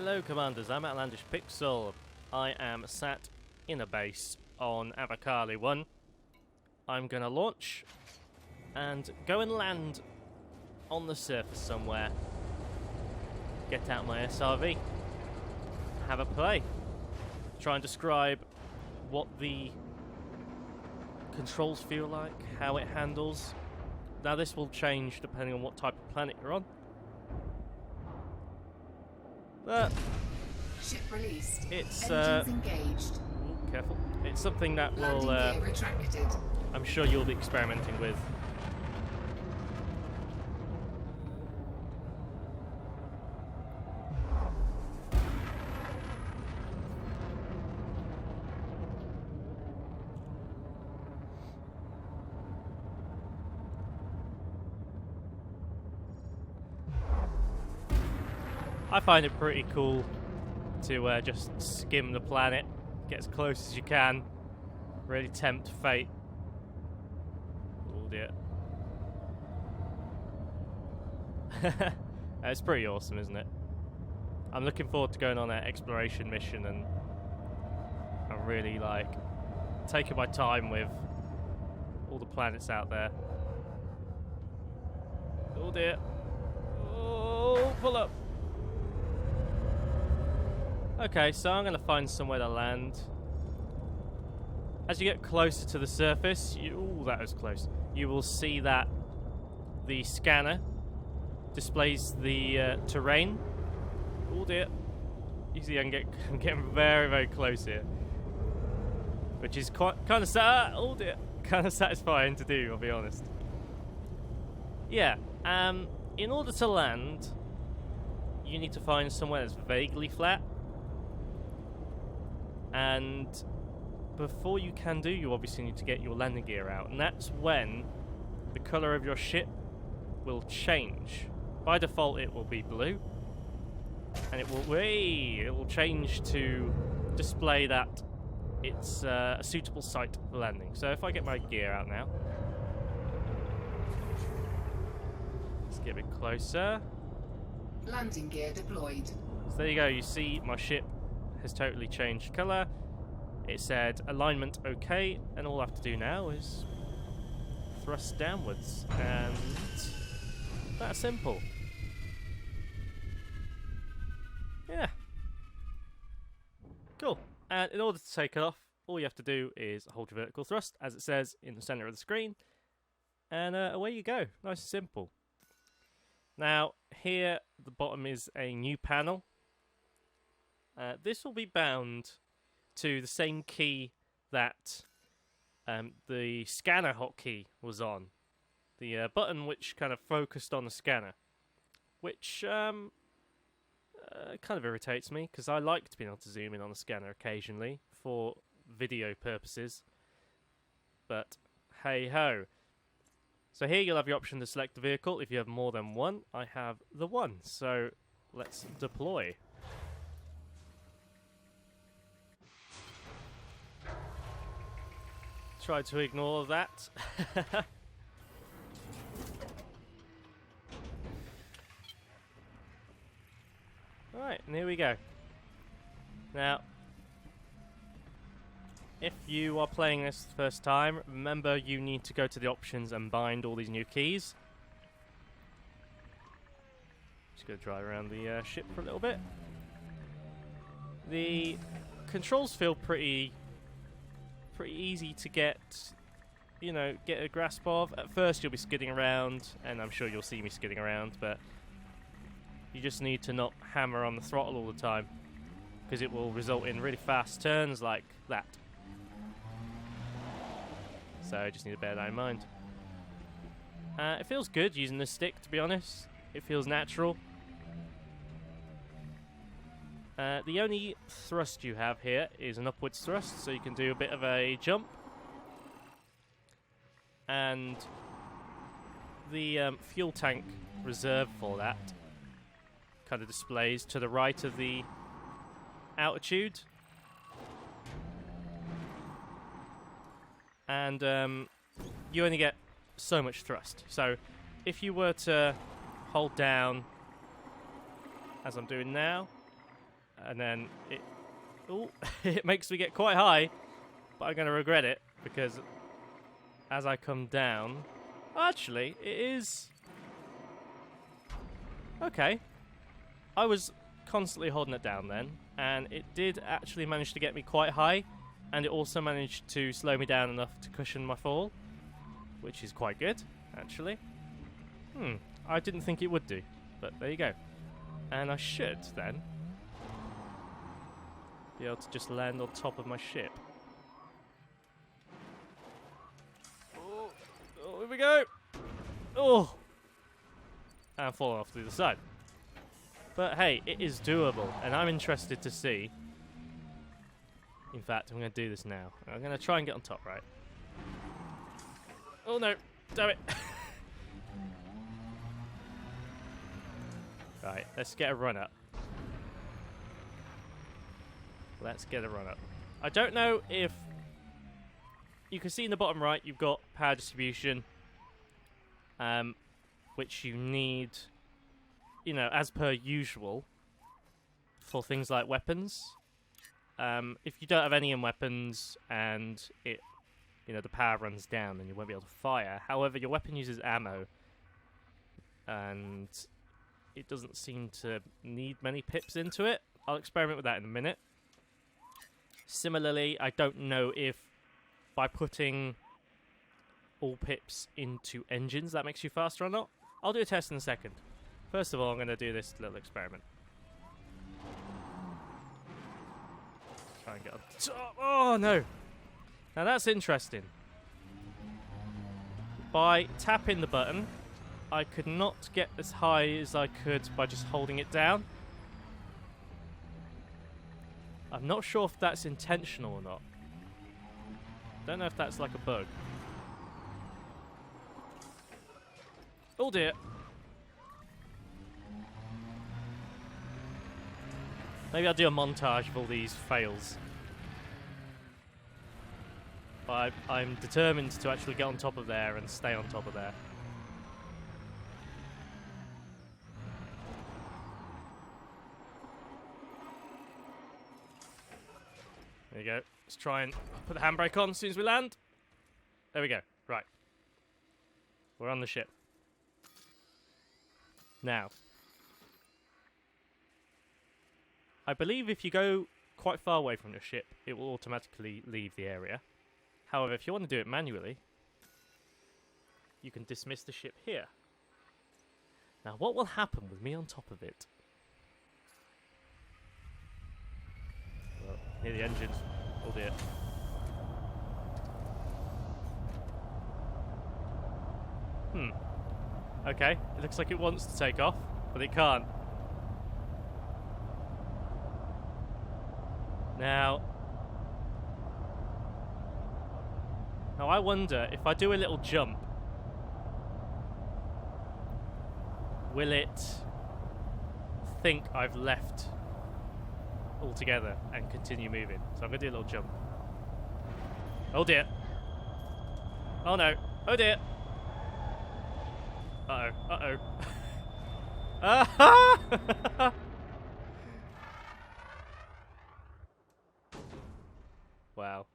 Hello Commanders, I'm OUTLANDISHPIXEL. I am sat in a base on Avakali 1. I'm gonna launch and go and land on the surface somewhere. Get out my SRV. Have a play. Try and describe what the controls feel like, how it handles. Now this will change depending on what type of planet you're on. But ship released. It's engines engaged. Ooh, careful. It's something that will Landing gear retracted. I'm sure you'll be experimenting with. I find it pretty cool to just skim the planet, get as close as you can, really tempt fate. Oh dear. It's pretty awesome, isn't it? I'm looking forward to going on that exploration mission, and I'm really like taking my time with all the planets out there. Oh dear. Oh, pull up. Okay, so I'm going to find somewhere to land. As you get closer to the surface, ooh, that was close. You will see that the scanner displays the terrain. Oh dear. You see, I'm getting very, very close here, which is kind of oh dear, kind of satisfying to do, I'll be honest. Yeah. In order to land, you need to find somewhere that's vaguely flat. And before you can do, you obviously need to get your landing gear out, and that's when the colour of your ship will change. By default, it will be blue, and it will change to display that it's a suitable site for landing. So if I get my gear out now, let's get a bit closer. Landing gear deployed. So there you go. You see my ship has totally changed colour. It said alignment okay, and all I have to do now is thrust downwards, and that's simple. Yeah. Cool. And in order to take it off, all you have to do is hold your vertical thrust, as it says in the centre of the screen, and away you go. Nice and simple. Now, here at the bottom is a new panel. This will be bound to the same key that the scanner hotkey was on. The button which kind of focused on the scanner. Which kind of irritates me, because I like to be able to zoom in on the scanner occasionally for video purposes. But hey ho. So here you'll have your option to select the vehicle. If you have more than one, I have the one. So let's deploy. Try to ignore that. Alright, and here we go. Now, if you are playing this the first time, remember you need to go to the options and bind all these new keys. Just going to drive around the ship for a little bit. The controls feel pretty easy to get a grasp of. At first you'll be skidding around, and I'm sure you'll see me skidding around, but you just need to not hammer on the throttle all the time, because it will result in really fast turns like that. So I just need to bear that in mind. It feels good using the stick, to be honest. It feels natural. The only thrust you have here is an upwards thrust, so you can do a bit of a jump. And the fuel tank reserve for that kind of displays to the right of the altitude. And you only get so much thrust. So if you were to hold down, as I'm doing now, and then it... Ooh, it makes me get quite high, but I'm going to regret it, because as I come down... Actually, it is... Okay. I was constantly holding it down then, and it did actually manage to get me quite high, and it also managed to slow me down enough to cushion my fall, which is quite good, actually. I didn't think it would do, but there you go. And I should, then, be able to just land on top of my ship. Oh, here we go! Oh! And falling off to the other side. But hey, it is doable, and I'm interested to see. In fact, I'm going to do this now. I'm going to try and get on top, right? Oh no, damn it. Right, let's get a run up. Let's get a run up. I don't know if... You can see in the bottom right, you've got power distribution. Which you need, you know, as per usual, for things like weapons. If you don't have any in weapons and it, you know, the power runs down, then you won't be able to fire. However, your weapon uses ammo, and it doesn't seem to need many pips into it. I'll experiment with that in a minute. Similarly, I don't know if by putting all pips into engines that makes you faster or not. I'll do a test in a second. First of all, I'm going to do this little experiment. Try and get on top. Oh, no. Now, that's interesting. By tapping the button, I could not get as high as I could by just holding it down. I'm not sure if that's intentional or not. Don't know if that's like a bug. Oh dear. Maybe I'll do a montage of all these fails. But I'm determined to actually get on top of there and stay on top of there. There you go. Let's try and put the handbrake on as soon as we land. There we go. Right. We're on the ship. Now, I believe if you go quite far away from your ship, it will automatically leave the area. However, if you want to do it manually, you can dismiss the ship here. Now, what will happen with me on top of it? Well, hear the engines. Oh dear. Okay, it looks like it wants to take off, but it can't. Now I wonder if I do a little jump, will it think I've left altogether and continue moving? So I'm going to do a little jump. Oh dear. Oh no. Oh dear. Uh-oh. Uh-oh. Ah-ha! Wow.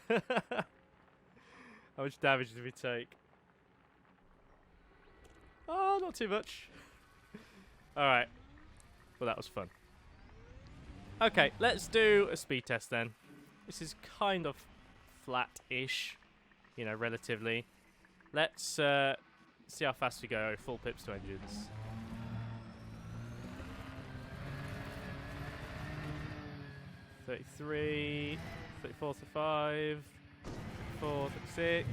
How much damage did we take? Oh, not too much. Alright. Well, that was fun. Okay, let's do a speed test then. This is kind of flat-ish, you know, relatively. Let's see how fast we go. Full pips to engines. $33, $34, $35, $34, $36.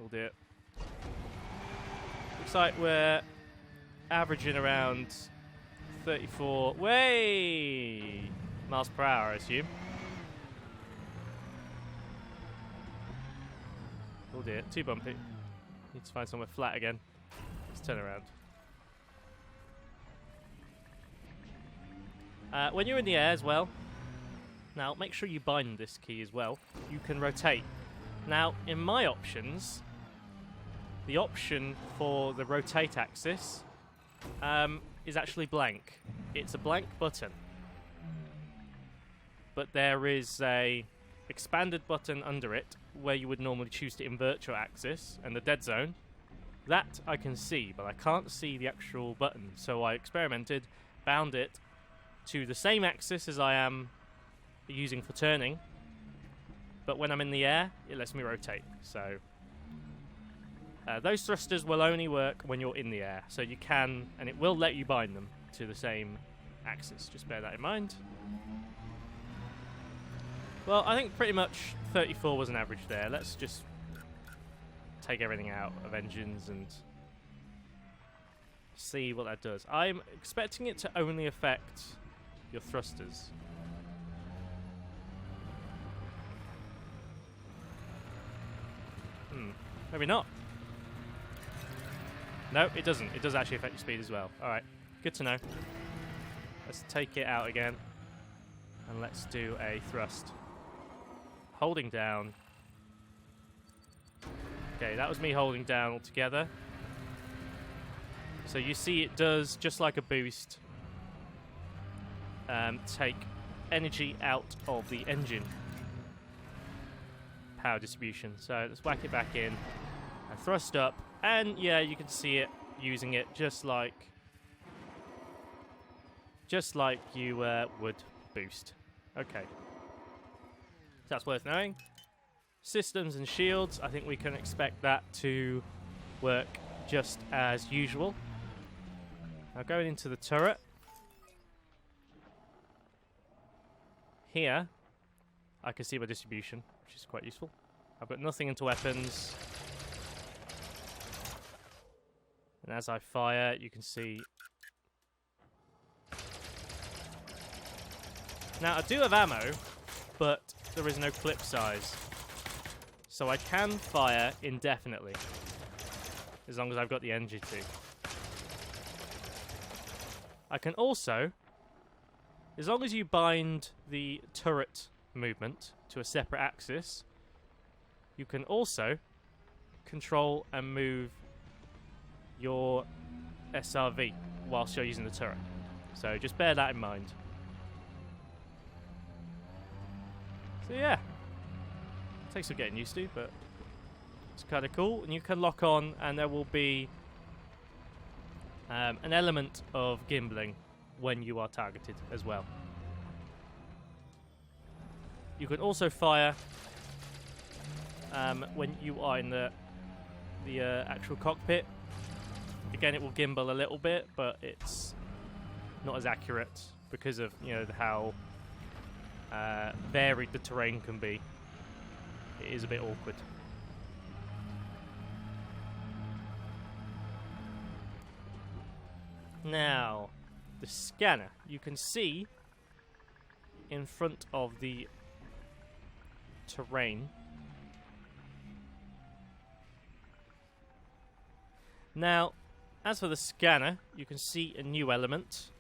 Oh dear. Looks like we're averaging around 34 miles per hour, I assume. Oh dear, too bumpy. Need to find somewhere flat again. Let's turn around. When you're in the air as well, now make sure you bind this key as well. You can rotate. Now, in my options, the option for the rotate axis is actually blank. It's a blank button. But there is a expanded button under it where you would normally choose to invert your axis and the dead zone. That I can see, but I can't see the actual button. So I experimented, bound it to the same axis as I am using for turning, but when I'm in the air, it lets me rotate. So those thrusters will only work when you're in the air, so you can, and it will let you bind them to the same axis. Just bear that in mind. Well, I think pretty much 34 was an average there. Let's just take everything out of engines and see what that does. I'm expecting it to only affect your thrusters. Maybe not. No, it doesn't. It does actually affect your speed as well. Alright, good to know. Let's take it out again. And let's do a thrust. Holding down. Okay, that was me holding down altogether. So you see it does, just like a boost, take energy out of the engine power distribution. So let's whack it back in and thrust up, and yeah, you can see it using it just like you would boost. Okay, that's worth knowing. Systems and shields, I think we can expect that to work just as usual. Now going into the turret. Here, I can see my distribution, which is quite useful. I've got nothing into weapons. And as I fire, you can see... Now, I do have ammo, but there is no clip size. So I can fire indefinitely, as long as I've got the energy to. I can also, as long as you bind the turret movement to a separate axis, you can also control and move your SRV whilst you're using the turret. So just bear that in mind. So yeah, takes some getting used to, but it's kind of cool. And you can lock on, and there will be an element of gimbling when you are targeted as well. You can also fire when you are in the actual cockpit. Again, it will gimbal a little bit, but it's not as accurate because of how varied the terrain can be. It is a bit awkward. Now, the scanner. You can see in front of the terrain. Now, as for the scanner, you can see a new element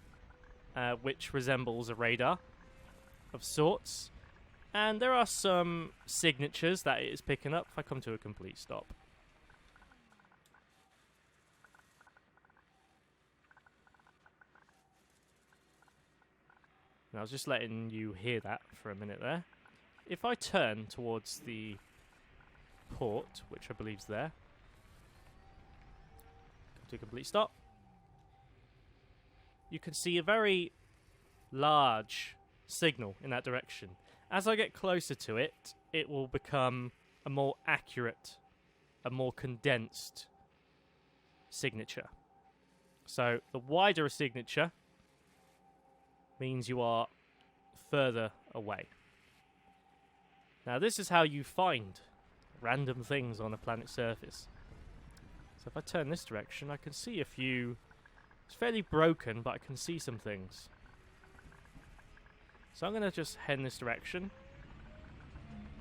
which resembles a radar of sorts. And there are some signatures that it is picking up. If I come to a complete stop. And I was just letting you hear that for a minute there. If I turn towards the port, which I believe is there, come to a complete stop, you can see a very large signal in that direction. As I get closer to it, it will become a more accurate, a more condensed signature. So the wider a signature means you are further away. Now this is how you find random things on a planet's surface. So if I turn this direction, I can see a few. It's fairly broken, but I can see some things. So I'm going to just head in this direction.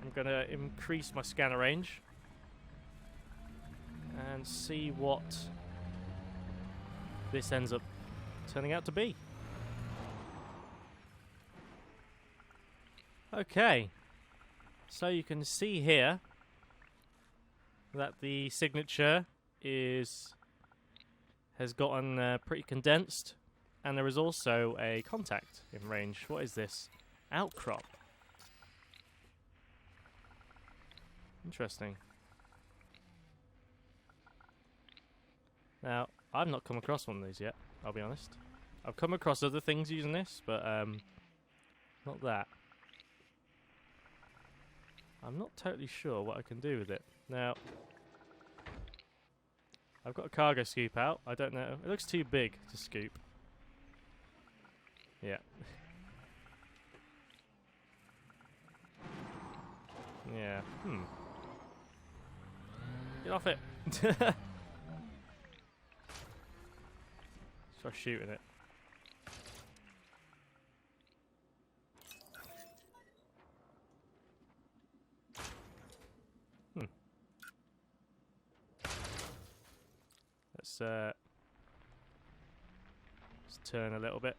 I'm going to increase my scanner range and see what this ends up turning out to be. Okay, so you can see here that the signature has gotten pretty condensed, and there is also a contact in range. What is this? Outcrop. Interesting. Now, I've not come across one of these yet, I'll be honest. I've come across other things using this, but not that. I'm not totally sure what I can do with it. Now, I've got a cargo scoop out. I don't know. It looks too big to scoop. Yeah. Yeah. Get off it. Try shooting it. Let's turn a little bit.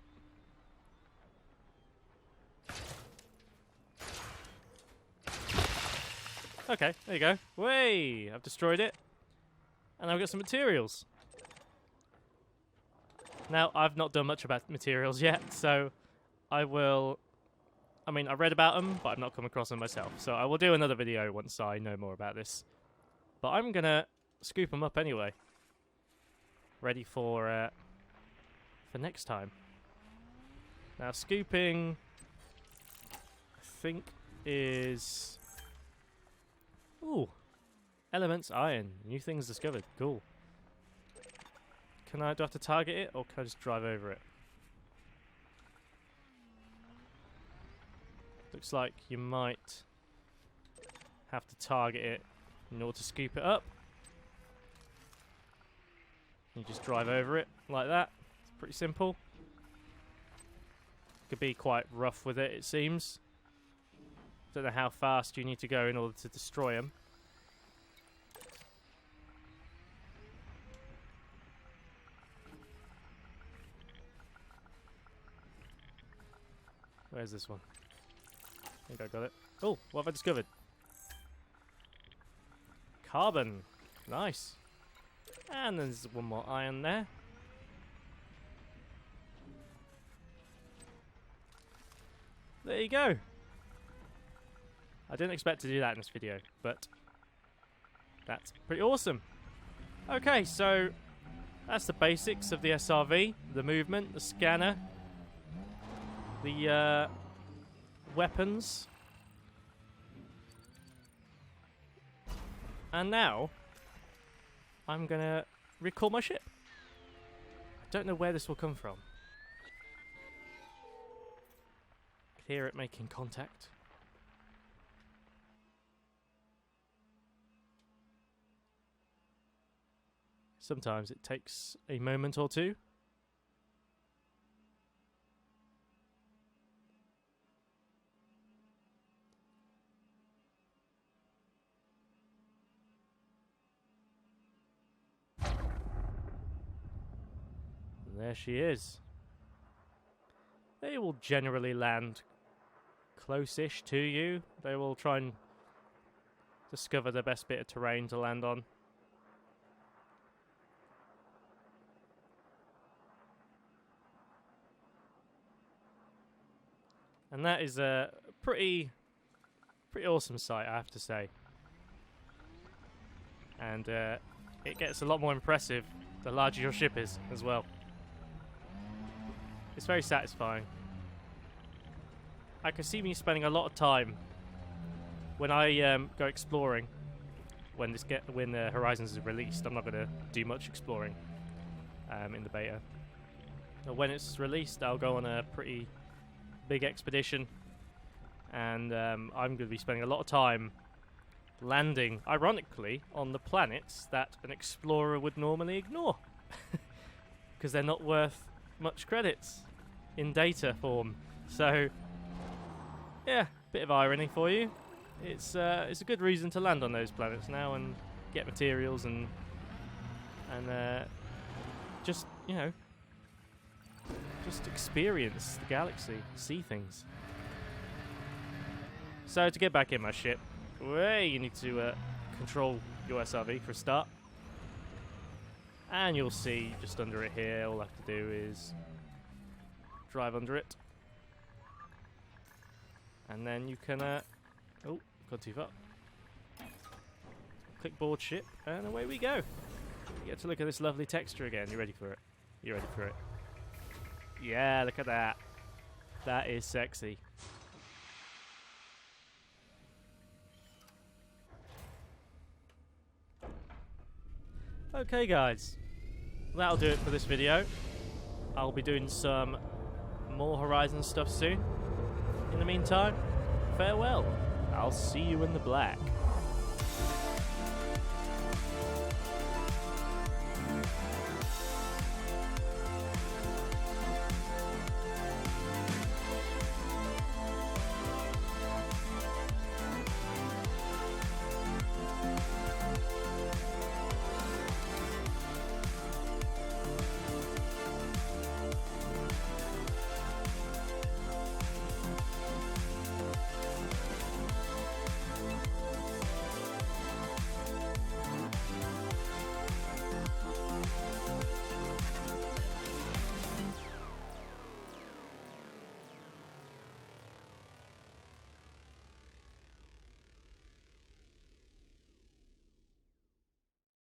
Okay, there you go. Way! I've destroyed it. And I've got some materials. Now, I've not done much about materials yet, so I will... I mean, I read about them, but I've not come across them myself. So I will do another video once I know more about this. But I'm going to scoop them up anyway. Ready for next time. Now, scooping, I think, is... Ooh, elements iron. New things discovered. Cool. Do I have to target it, or can I just drive over it? Looks like you might have to target it in order to scoop it up. You just drive over it like that. It's pretty simple. Could be quite rough with it, it seems. Don't know how fast you need to go in order to destroy them. Where's this one? I think I got it. Oh, what have I discovered? Carbon. Nice. And there's one more iron there. There you go. I didn't expect to do that in this video, but that's pretty awesome. Okay, so that's the basics of the SRV. The movement, the scanner, the weapons. And now, I'm going to recall my ship. I don't know where this will come from. I can hear it making contact. Sometimes it takes a moment or two. And there she is. They will generally land close-ish to you. They will try and discover the best bit of terrain to land on. And that is a pretty awesome sight, I have to say. And it gets a lot more impressive the larger your ship is as well. It's very satisfying. I can see me spending a lot of time when I go exploring. When Horizons is released, I'm not going to do much exploring in the beta. But when it's released, I'll go on a pretty big expedition, and I'm going to be spending a lot of time landing, ironically, on the planets that an explorer would normally ignore, because they're not worth much credits in data form. So, yeah, bit of irony for you. It's a good reason to land on those planets now and get materials and just, you know, just experience the galaxy, see things. So to get back in my ship, you need to control your SRV for a start. And you'll see just under it here, all I have to do is drive under it. And then you can, oh, gone too far. Click board ship, and away we go. You get to look at this lovely texture again. You ready for it? You ready for it? Yeah, look at that. That is sexy. Okay guys, that'll do it for this video. I'll be doing some more Horizon stuff soon. In the meantime, farewell. I'll see you in the black.